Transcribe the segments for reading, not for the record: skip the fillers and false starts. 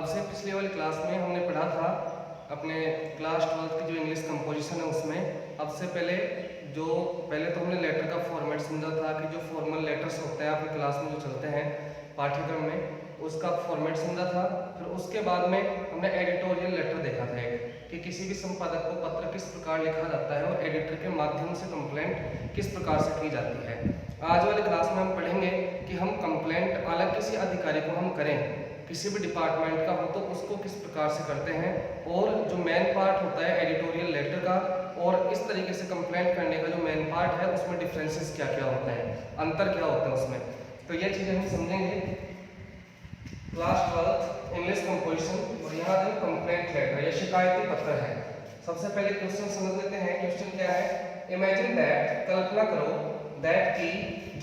आपसे पिछले वाली क्लास में हमने पढ़ा था अपने क्लास 12th की जो इंग्लिश कंपोजिशन है उसमें। अब से पहले तो हमने लेटर का फॉर्मेट समझा था कि जो फॉर्मल लेटर्स होते हैं आपकी क्लास में जो चलते हैं पाठ्यक्रम में, उसका फॉर्मेट समझा था। फिर उसके बाद में हमने एडिटोरियल लेटर देखा था कि किसी भी संपादक को पत्र किस प्रकार लिखा जाता है और एडिटर के माध्यम से कंप्लेंट किस प्रकार से की जाती है। आज वाली क्लास में हम पढ़ेंगे कि हम कंप्लेंट अलग किसी अधिकारी को हम करें, किसी भी डिपार्टमेंट का हो तो उसको किस प्रकार से करते हैं, और जो मेन पार्ट होता है एडिटोरियल लेटर का और इस तरीके से कंप्लेंट करने का जो मेन पार्ट है उसमें डिफरेंसेस क्या क्या होते हैं, अंतर क्या होता है उसमें। तो ये चीज़ें हम समझेंगे क्लास 12th इंग्लिश कंपोजिशन। और यहाँ जो कंप्लेंट लेटर या शिकायती पत्र है, सबसे पहले क्वेश्चन समझ लेते हैं। क्वेश्चन क्या है? इमेजिन दैट, कल्पना करो, दैट की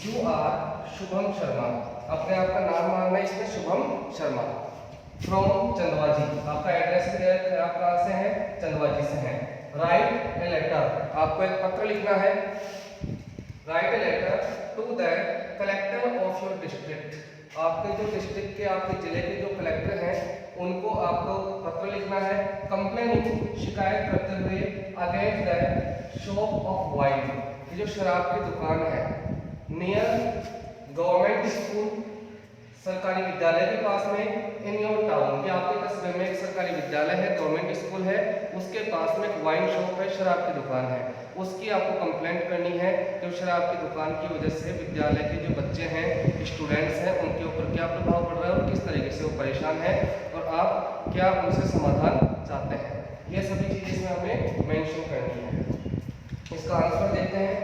यू आर शुभम शर्मा, अपने आप का नाम मानना है इसमें शुभम शर्मा, फ्रॉम चंदवा जी, आपका एड्रेस है, आप कहाँ से हैं? चंदवा जी से हैं। राइट ए लेटर, आपको एक पत्र लिखना है। Write a letter to the collector of your district, आपके जो डिस्ट्रिक्ट के आपके जिले के जो कलेक्टर हैं उनको आपको पत्र लिखना है। कंप्लेनिंग, शिकायत करते हुए, against the shop of wine, ये जो शराब की दुकान है, नियर गवर्नमेंट स्कूल, सरकारी विद्यालय के पास में, इन योर टाउन, कि आपके कस्बे में एक सरकारी विद्यालय है, गवर्नमेंट स्कूल है, उसके पास में एक वाइन शॉप है, शराब की दुकान है, उसकी आपको कंप्लेंट करनी है। जो शराब की दुकान की वजह से विद्यालय के जो बच्चे हैं, स्टूडेंट्स हैं, उनके ऊपर क्या प्रभाव पड़ रहा है और किस तरीके से वो परेशान है और आप क्या उनसे समाधान चाहते हैं, ये सभी चीज़ें इसमें हमें मेंशन करनी है। इसका आंसर देते हैं।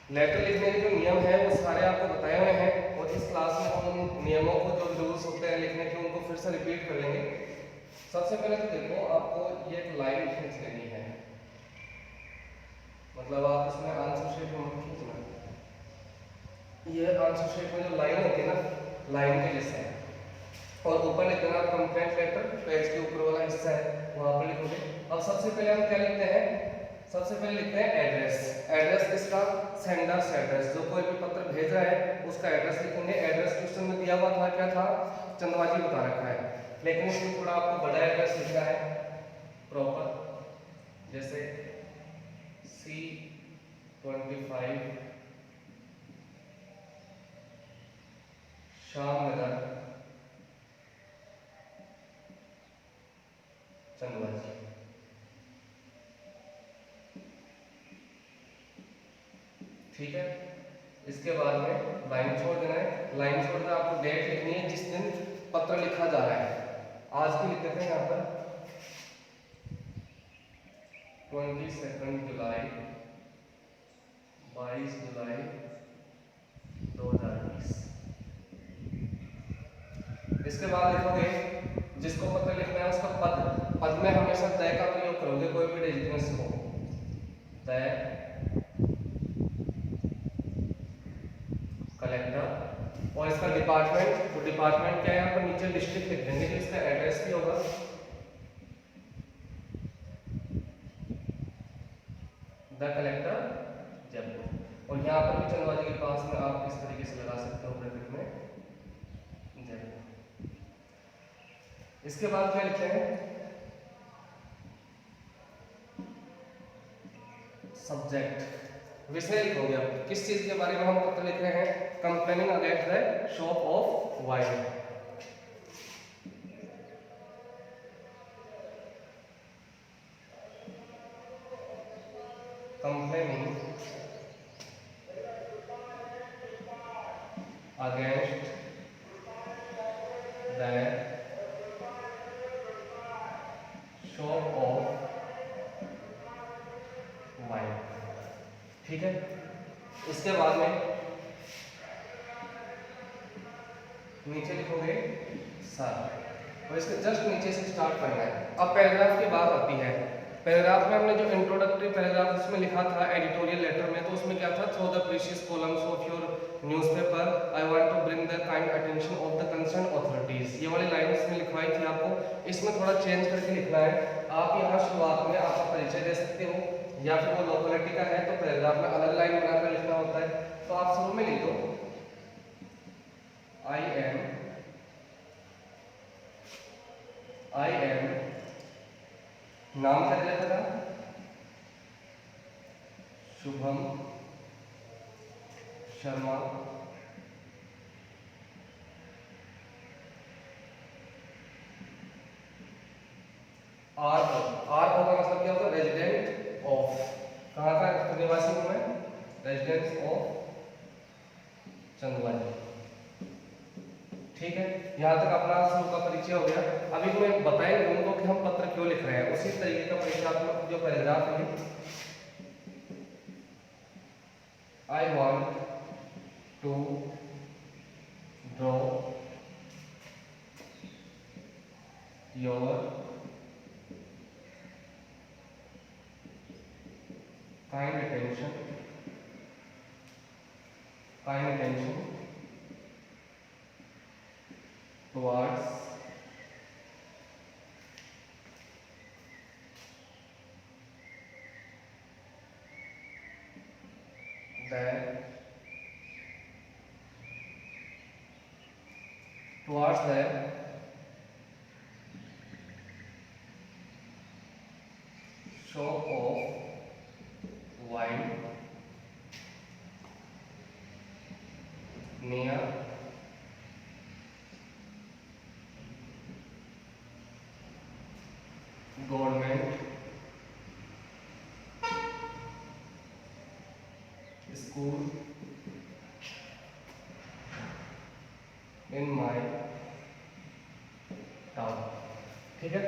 लेटर लिखने के जो नियम है वो सारे आपको बताए हुए हैं और इस क्लास में हम उन नियमों को, जो रूल्स होते हैं लिखने के, उनको फिर से रिपीट कर लेंगे। सबसे पहले तो देखो, आपको ये एक लाइन खींच लेनी है, मतलब आप इसमें आंसर शेप में खींचना, ये आंसर शेप में जो लाइन होती है ना, लाइन के जैसे है, और ऊपर लिख देना कंप्लेंट लेटर, पेज के ऊपर वाला हिस्सा है वहां पर लिखोगे। अब सबसे पहले हम क्या लिखते हैं? सबसे पहले लिखते हैं एड्रेस। एड्रेस किसका? सेंडर्स एड्रेस, जो कोई भी पत्र भेज रहा है उसका एड्रेस लिखेंगे। एड्रेस क्वेश्चन में दिया हुआ था, क्या था? चंदवाजी बता रखा है, लेकिन इसमें थोड़ा आपको बड़ा एड्रेस लिखना है प्रॉपर, जैसे C25 श्याम नगर, चंदवाजी। ठीक है, इसके बाद में लाइन छोड़ देना है। लाइन छोड़कर आपको डेट लिखनी है जिस दिन पत्र लिखा जा रहा है। आज की लिख देते हैं यहाँ पर 22 जुलाई, 22 जुलाई 2020। इसके बाद लिखोगे जिसको पत्र लिखना है उसका पद, पद में हमेशा तय का प्रयोग करोगे, कोई भी डिजिटनेस हो, तय कलेक्टर, और इसका डिपार्टमेंट, तो डिपार्टमेंट क्या है यहाँ पर नीचे डिस्ट्रिक्ट लिख देंगे, तो इसका एड्रेस भी होगा द कलेक्टर जयपुर, और यहाँ पर भी चंदवाजी के पास में आप इस तरीके से लगा सकते हो ब्रैकेट में जयपुर। इसके बाद क्या लिखते हैं? सब्जेक्ट, विषय लिखोगे। अब किस चीज के बारे में हम पत्र लिख रहे हैं? Complaining against the shop of wine. Complaining against the shop of wine. ठीक है, इसके बाद में नीचे लिखोगे सर, और इसके जस्ट नीचे से स्टार्ट करना है। अब पैराग्राफ की बात आती है, पैराग्राफ में हमने जो इंट्रोडक्टरी पैराग्राफ उसमें लिखा था एडिटोरियल लेटर में, तो उसमें क्या था, through the precious columns of your newspaper I want to bring the kind attention of the concern authorities. ये वाली लाइन इसमें लिखवाई थी आपको, इसमें थोड़ा चेंज करके लिखना है। आप यहाँ शुरुआत में आपका परिचय दे सकते हो, या फिर वो लोकेलिटी का है तो पैराग्राफ में अलग लाइन बनाकर लिखना होता है। तो आप शुरू में लिख दो आई एम नाम क्या दिया था, शुभम शर्मा, आर का मतलब क्या होगा, रेजिडेंट ऑफ, कहाँ का निवासी हूं मैं, रेजिडेंस ऑफ चंदवाजी। ठीक है, यहाँ तक अपना शुरू का परिचय हो गया। अभी मैं बताएंगे उनको कि हम पत्र क्यों लिख रहे हैं, उसी तरीके का परिचयात्मक जो पैराग्राफ है, I want to draw your kind attention towards the shop of wine near government school in my town। ठीक है,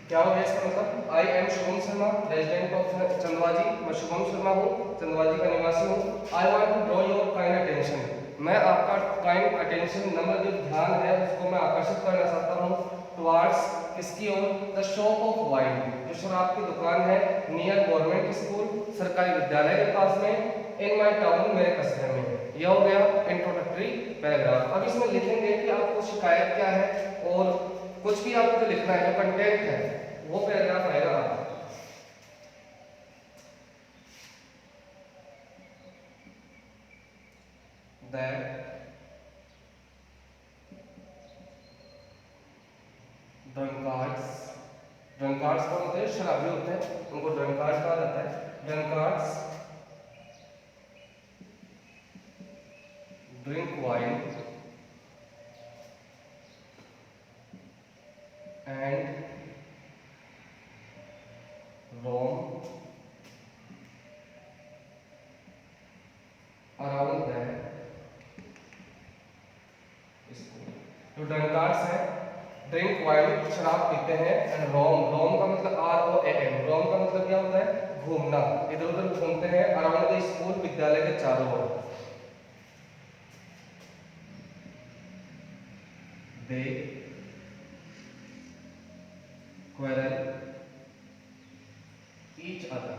क्या हो गया इसका मतलब, I am Shubham Sharma resident of Chandwaji, मैं शुभम शर्मा हूँ, चंदवाजी का निवासी हूँ। I want to draw your kind attention, मैं आपका काइंड अटेंशन नम्र जो ध्यान है उसको मैं आकर्षित करना चाहता हूँ, टुवार्ड्स किसकी ओर, द शॉप ऑफ वाइन, जो शराब की दुकान है, नियर गवर्नमेंट स्कूल, सरकारी विद्यालय के पास में, इन माई टाउन, मेरे कस्बे में। यह हो गया इंट्रोडक्टरी पैराग्राफ। अब इसमें लिखेंगे कि आपको शिकायत क्या है, और कुछ भी आपको लिखना है, जो कंटेंट है वो पैराग्राफ आएगा आपका। ड्रंकार्ड्स कौन होते हैं, शराबी होते हैं, उनको ड्रंकार्ड कहा जाता है। Drunkards drink wine and roam around the school। जो ड्रंकार्ड्स हैं, ड्रिंक वाइन शराब पीते हैं, एंड रोम, रोम का मतलब ROAM, रोम का मतलब क्या होता है, घूमना, इधर उधर घूमते हैं, अराउंड द स्कूल, विद्यालय के चारों ओर। दे quarrel each other,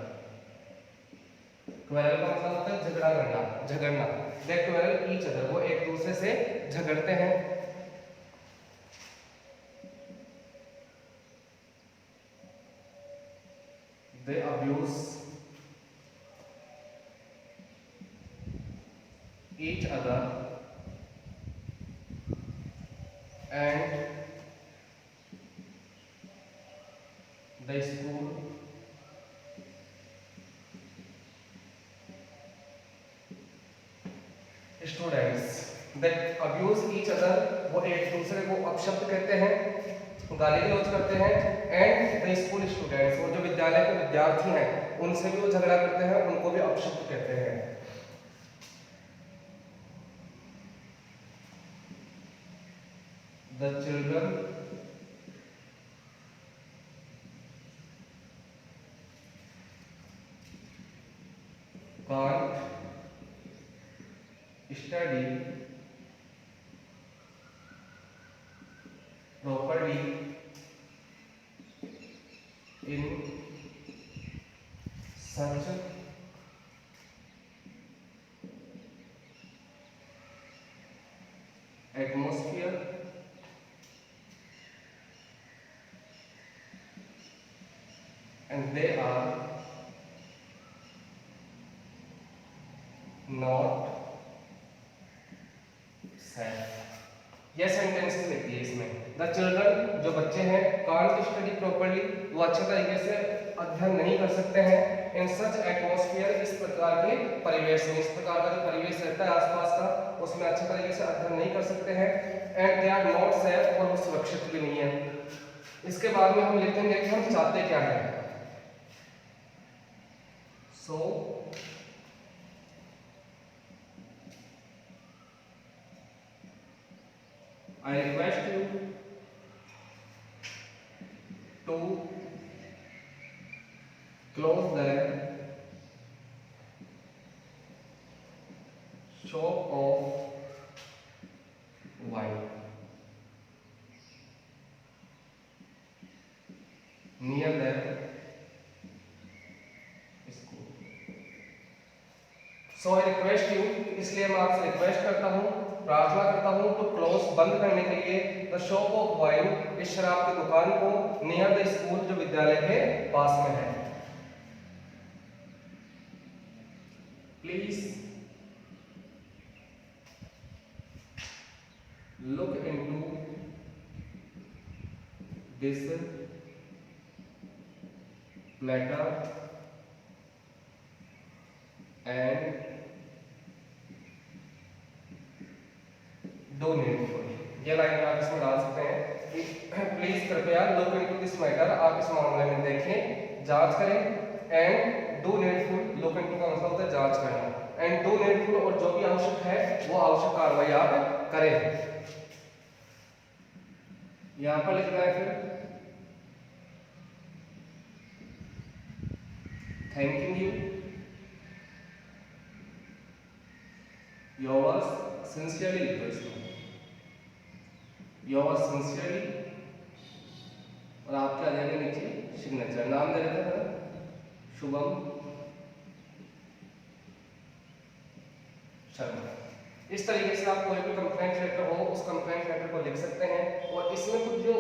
quarrel का मतलब होता है झगड़ा करना, झगड़ना। they quarrel each other, वो एक दूसरे से झगड़ते हैं। they abuse each other and the school students, that abuse each other, वो एक दूसरे को अपशब्द कहते हैं, गाली गलौज करते हैं, एंड द स्कूल स्टूडेंट्स, और जो विद्यालय के विद्यार्थी हैं उनसे भी वो झगड़ा करते हैं, उनको भी अपशब्द कहते हैं। The children can't study properly in such atmosphere and they are not safe। यह सेंटेंसेस लिखी है इसमें। द चिल्ड्रन जो बच्चे हैं कांट स्टडी प्रॉपर्ली वो अच्छे तरीके से अध्ययन नहीं कर सकते हैं इन सच एटमॉस्फेयर इस प्रकार के परिवेश में, इस प्रकार का जो परिवेश रहता है आसपास का उसमें अच्छे तरीके से अध्ययन नहीं कर सकते हैं। And they are not safe और वो सुरक्षित भी नहीं है। इसके बाद में हम लिखेंगे कि हम चाहते क्या है। So I request you to close the shop of wine near the so I request you, इसलिए मैं आपसे रिक्वेस्ट करता हूँ, प्रार्थना करता हूँ तो क्लोज बंद करने के लिए द शॉप ऑफ वाइन इस शराब की दुकान को नियर द स्कूल जो विद्यालय के पास में है। Please look into this matter and do needful. ये लाइन आप इसमें डाल सकते हैं कि प्लीज कृपया लुक इनटू दिस मैटर, आप इस मामले में देखें, जांच करें। And do needful, look into का मतलब होता है जांच करना। एंड डू नीडफुल, और जो भी आवश्यक है वो आवश्यक कार्रवाई आप करें। यहां पर लिखना है फिर थैंकिंग यू योर्स सिंसियरली, लिखो इसमें योर्स सिंसियरली, और आप क्या देंगे नीचे सिग्नेचर, नाम दे देते हैं शुभम शर्मा। इस तरीके से आप कोई भी कंप्लेंट लेटर हो उस कंप्लेंट लेटर को लिख सकते हैं, और इसमें कुछ जो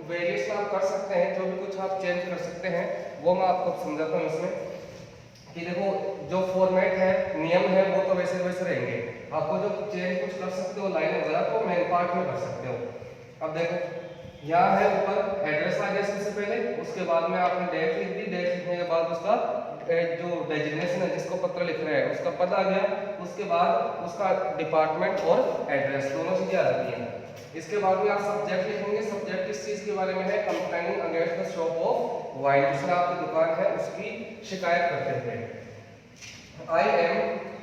वेरिएशन आप कर सकते हैं, जो भी कुछ आप चेंज कर सकते हैं वो मैं आपको समझाता हूँ इसमें कि देखो जो फॉर्मेट है, नियम है, वो तो वैसे वैसे रहेंगे। आपको जो चेंज कुछ कर सकते हो लाइन वगैरह तो मेन पार्ट में कर सकते हो। अब देखो यहाँ है ऊपर एड्रेस आ गया सबसे पहले, उसके बाद में आपने डेट लिख दी, डेट लिखने के बाद उसका जो डेजिग्नेशन है जिसको पत्र लिख रहे हैं उसका पद आ गया, उसके बाद उसका डिपार्टमेंट और एड्रेस दोनों चीजें आ जाती हैं। इसके बाद में आप सब्जेक्ट लिखेंगे, सब्जेक्ट किस चीज के बारे में है, complaining against the shop of wine, जिसमें आपकी दुकान है उसकी शिकायत करते हुए। I am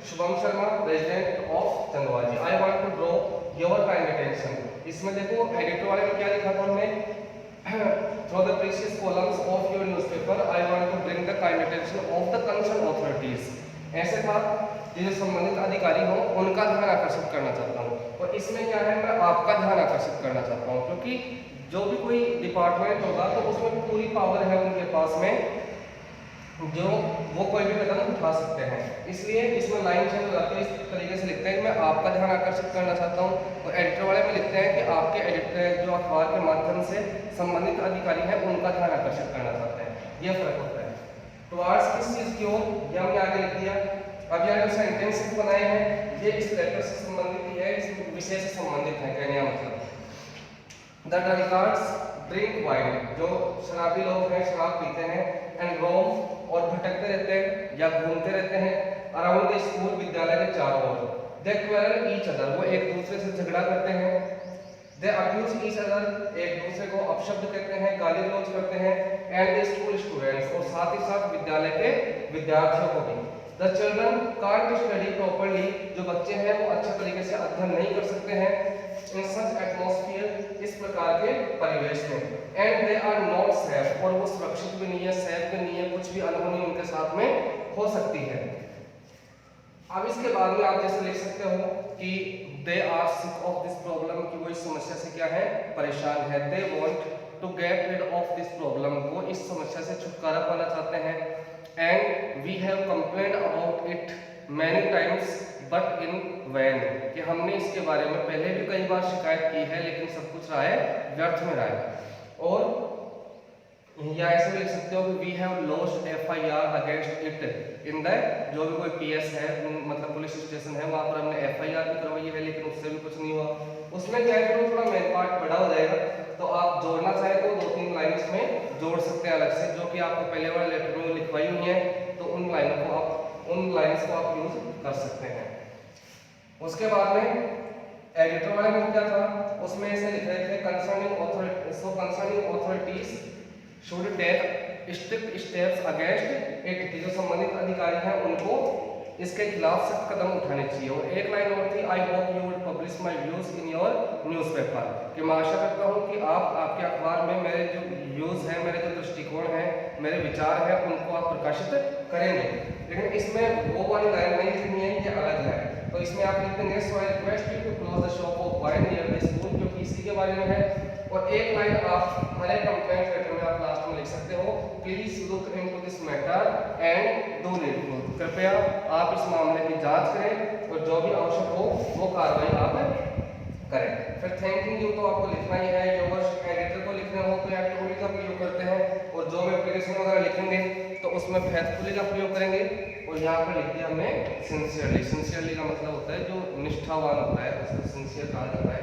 Shubham Sharma, resident of Chandwaji, I want to draw your kind attention. इसमें देखो एडिटर वाले में क्या लिखा था हमने, through the precious columns of your newspaper I want to bring the kind attention of the concern authorities. ऐसे था जो संबंधित अधिकारी हो उनका ध्यान आकर्षित करना चाहता हूँ, और इसमें क्या है मैं आपका ध्यान आकर्षित करना चाहता हूँ, क्योंकि जो भी कोई डिपार्टमेंट होगा तो उसमें पूरी पावर है उनके पास में, जो वो कोई भी कदम उठा सकते हैं। इसलिए इसमें लाइन चेंज हो जाती है, इस तरीके से लिखते हैं कि मैं आपका ध्यान आकर्षित करना चाहता हूँ, और एडिटर वाले में लिखते हैं कि आपके एडिटर जो अखबार के माध्यम से संबंधित अधिकारी हैं उनका ध्यान आकर्षित करना चाहते हैं। यह फर्क होता है। टुवार्ड्स किस चीज की ओर, यह हमने आगे लिख दिया। अब यहाँ जो सेंटेंसेस बनाए हैं ये इस लेटर से संबंधित ही है, इस विषय से संबंधित है। कहने का मतलब द ड्रंकार्ड्स ड्रिंक वाइन, जो शराबी लोग हैं शराब पीते हैं, एंड रोम और भटकते रहते हैं या घूमते रहते हैं, अराउंड द स्कूल विद्यालय के चारों ओर। दे क्वेरल ईच अदर, वो एक दूसरे से झगड़ा करते हैं। दे अब्यूज ईच अदर, एक दूसरे को अपशब्द कहते हैं, गाली गलौज करते हैं। एंड द स्कूल स्टूडेंट्स, और साथ ही साथ विद्यालय के विद्यार्थियों को भी। The children can't study properly, जो बच्चे हैं वो अच्छे तरीके से अध्ययन नहीं कर सकते हैं इन सच एटमॉस्फेयर, इस प्रकार के परिवेश में। And they are not safe, और वो सुरक्षित भी नहीं है, सेफ भी नहीं है, कुछ भी अनहोनी उनके साथ में हो सकती है। अब इसके बाद में आप जैसे लिख सकते हो कि they are sick of this problem, कि वो इस समस्या से क्या है, परेशान है। They want to get rid of this problem, वो इस समस्या से छुटकारा पाना चाहते हैं। And we have complained about it many times but in vain, कि हमने इसके बारे में पहले भी कई बार शिकायत की है लेकिन सब कुछ रहा है व्यर्थ में रहा है। और या ऐसे भी लिख सकते हो कि we have lost FIR against it in the, जो भी कोई PS है मतलब पुलिस स्टेशन है वहाँ पर हमने FIR भी करवाई है लेकिन उससे भी कुछ नहीं हुआ। उसमें क्या है थोड़ा मेन पार्ट बड़ा हो जाएगा, तो आप जोड़ना चाहे तो 2-3 लाइन इसमें जोड़ सकते हैं अलग से, जो कि आपको पहले वाले लेटर में लिखवाई हुई है, तो उन लाइनों को आप उन लाइन्स को आप यूज कर सकते हैं। उसके बाद में एडिटर वाले में क्या था, उसमें ऐसे लिख रहे थे concerning authorities should take strict steps against it, कि जो संबंधित अधिकारी हैं उनको इसके खिलाफ सख्त कदम उठाने चाहिए। और एक लाइन और थी, I hope you would publish my views in your newspaper, कि मैं आशा करता हूँ कि आप आपके अखबार में मेरे जो व्यूज हैं, मेरे जो दृष्टिकोण हैं, मेरे विचार हैं, उनको आप प्रकाशित करेंगे। लेकिन इसमें वो वाली लाइन नहीं लिखनी है, ये अलग है, तो इसमें आप लिख देंगे so I request you to close the shop of wine near the school, जो कि इसी के बारे में है। और एक लाइन आप हर एक कंप्लेंट लेटर में आप लास्ट में लिख सकते हो, please look into this matter and do needful, कृपया आप इस मामले की जांच करें और जो भी आवश्यक हो वो कार्रवाई आप करें। फिर थैंकिंग यू तो आपको लिखना ही है, योर एडिटर को लिखना हो तो एक्टिवली का प्रयोग करते हैं, और जो भी एप्लीकेशन वगैरह लिखेंगे तो उसमें फेथफुली का प्रयोग करेंगे। और यहाँ पर लिख दिया हमने सिंसियरली, सिंसियरली का मतलब होता है जो निष्ठावान होता है उसको सिंसियर कहा जाता है।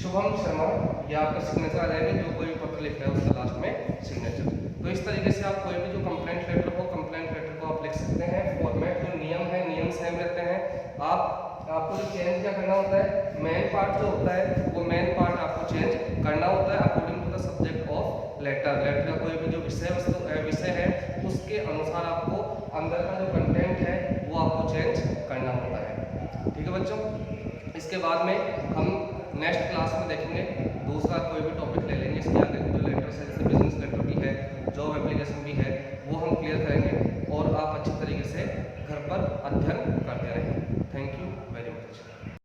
शुभम शर्मा, ये आपका सिग्नेचर आ जाएगा, जो कोई पत्र लिख रहा है उसका लास्ट में सिग्नेचर। तो इस तरीके से आप कोई भी जो कंप्लेंट लेटर हो, कंप्लेंट लेटर को आप लिख सकते हैं। फॉर्मेट जो नियम है, नियम सेम रहते हैं। आपको जो चेंज क्या करना होता है, मेन पार्ट जो होता है वो मेन पार्ट आपको चेंज करना होता है according to the subject of letter. Letter का कोई भी जो विषय है उसके अनुसार आपको अंदर का जो कंटेंट है वो आपको चेंज करना होता है। ठीक है बच्चों, इसके बाद में हम नेक्स्ट क्लास में देखेंगे